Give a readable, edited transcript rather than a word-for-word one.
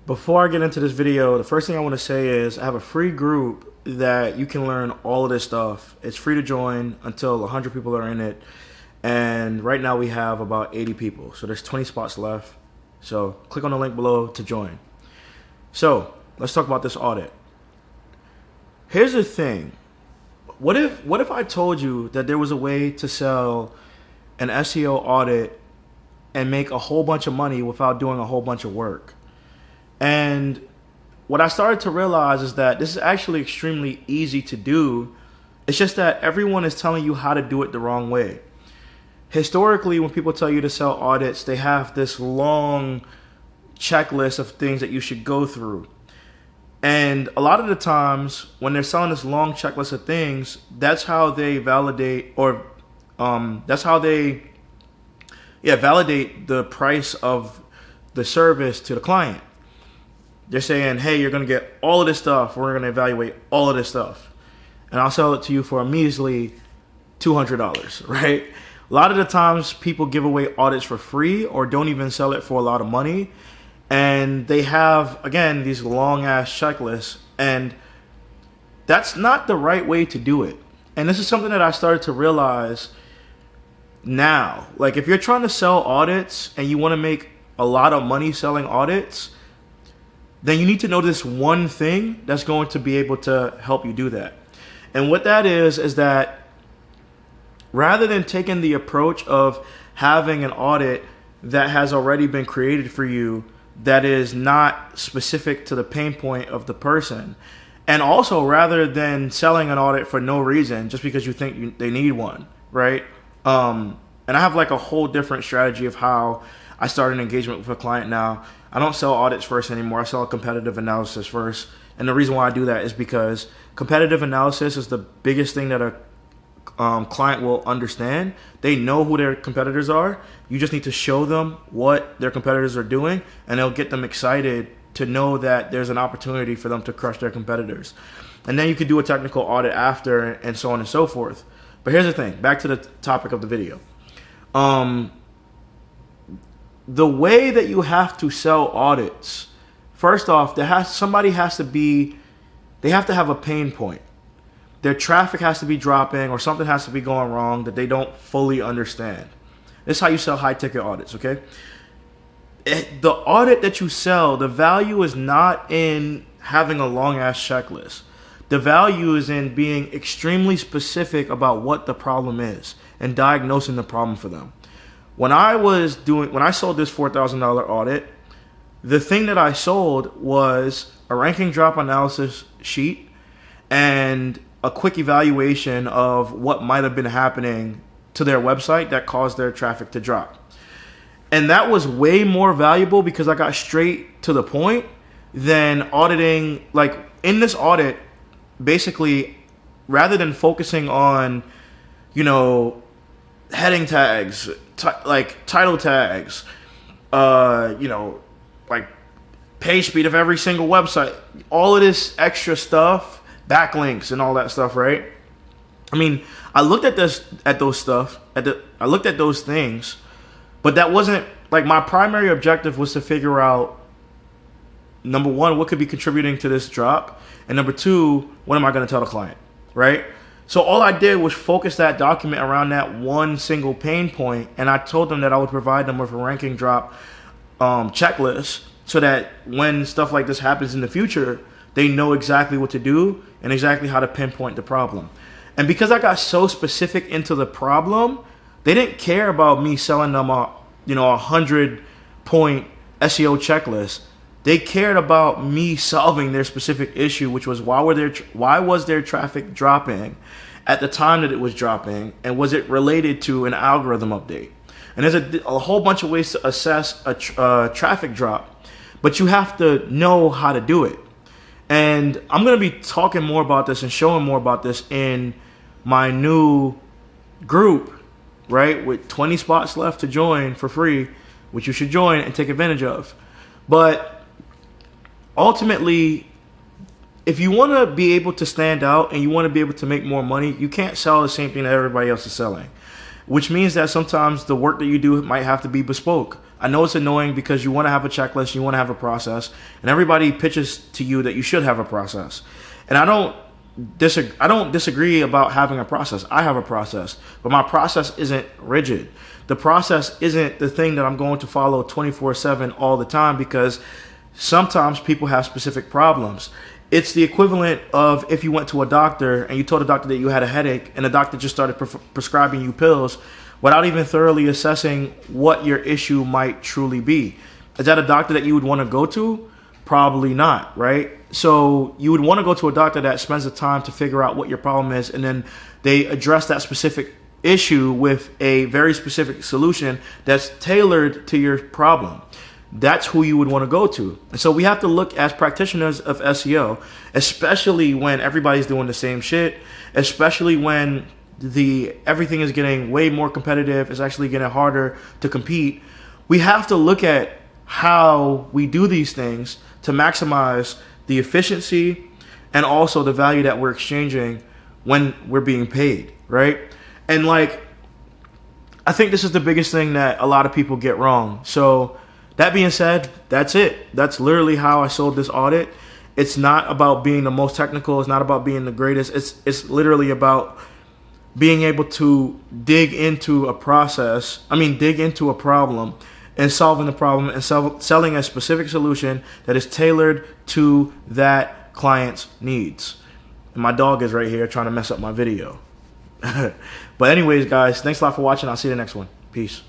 Before I get into this video, the first thing I want to say is I have a free group that you can learn all of this stuff. It's free to join until 100 people are in it. And right now we have about 80 people. So there's 20 spots left. So click on the link below to join. So let's talk about this audit. Here's the thing. What if I told you that there was a way to sell an SEO audit and make a whole bunch of money without doing a whole bunch of work? And what I started to realize is that this is actually extremely easy to do. It's just that everyone is telling you how to do it the wrong way. Historically, when people tell you to sell audits, they have this long checklist of things that you should go through. And a lot of the times when they're selling this long checklist of things, that's how they validate validate the price of the service to the client. They're saying, hey, you're going to get all of this stuff. We're going to evaluate all of this stuff. And I'll sell it to you for a measly $200, right? A lot of the times people give away audits for free or don't even sell it for a lot of money. And they have, again, these long ass checklists. And that's not the right way to do it. And this is something that I started to realize now. Like, if you're trying to sell audits and you want to make a lot of money selling audits, then you need to know this one thing that's going to be able to help you do that. And what that is that rather than taking the approach of having an audit that has already been created for you that is not specific to the pain point of the person, and also rather than selling an audit for no reason just because you think they need one, right? And I have like a whole different strategy of how I start an engagement with a client now. I don't sell audits first anymore. I sell a competitive analysis first. And the reason why I do that is because competitive analysis is the biggest thing that a client will understand. They know who their competitors are. You just need to show them what their competitors are doing, and it'll get them excited to know that there's an opportunity for them to crush their competitors. And then you can do a technical audit after, and so on and so forth. But here's the thing, back to the topic of the video. The way that you have to sell audits, first off, somebody has to be, they have to have a pain point. Their traffic has to be dropping or something has to be going wrong that they don't fully understand. This is how you sell high ticket audits, okay? The audit that you sell, the value is not in having a long ass checklist. The value is in being extremely specific about what the problem is and diagnosing the problem for them. When I sold this $4,000 audit, the thing that I sold was a ranking drop analysis sheet and a quick evaluation of what might have been happening to their website that caused their traffic to drop. And that was way more valuable because I got straight to the point than auditing. Like, in this audit, basically, rather than focusing on, heading tags, like title tags, like page speed of every single website, all of this extra stuff, backlinks and all that stuff, right? I mean, I looked at those things, but that wasn't like my primary objective. Was to figure out, number one, what could be contributing to this drop, and number two, what am I going to tell the client, right? So all I did was focus that document around that one single pain point, and I told them that I would provide them with a ranking drop checklist so that when stuff like this happens in the future, they know exactly what to do and exactly how to pinpoint the problem. And because I got so specific into the problem, they didn't care about me selling them a 100-point SEO checklist. They cared about me solving their specific issue, which was why was their traffic dropping at the time that it was dropping, and was it related to an algorithm update? And there's a whole bunch of ways to assess a traffic drop, but you have to know how to do it. And I'm going to be talking more about this and showing more about this in my new group, right, with 20 spots left to join for free, which you should join and take advantage of. But ultimately, if you want to be able to stand out and you want to be able to make more money, you can't sell the same thing that everybody else is selling. which means that sometimes the work that you do might have to be bespoke. I know it's annoying because you want to have a checklist, you want to have a process, and everybody pitches to you that you should have a process. And I don't disagree about having a process. I have a process, but my process isn't rigid. The process isn't the thing that I'm going to follow 24/7 all the time, because sometimes people have specific problems. It's the equivalent of if you went to a doctor and you told a doctor that you had a headache, and the doctor just started prescribing you pills without even thoroughly assessing what your issue might truly be. Is that a doctor that you would want to go to? Probably not, right? So you would want to go to a doctor that spends the time to figure out what your problem is, and then they address that specific issue with a very specific solution that's tailored to your problem. That's who you would want to go to. And so we have to look as practitioners of SEO, especially when everybody's doing the same shit, especially when everything is getting way more competitive, it's actually getting harder to compete. We have to look at how we do these things to maximize the efficiency and also the value that we're exchanging when we're being paid, right? And like, I think this is the biggest thing that a lot of people get wrong. So that being said, that's it. That's literally how I sold this audit. It's not about being the most technical. It's not about being the greatest. It's literally about being able to dig into a problem and solving the problem and selling a specific solution that is tailored to that client's needs. And my dog is right here trying to mess up my video. But anyways, guys, thanks a lot for watching. I'll see you in the next one. Peace.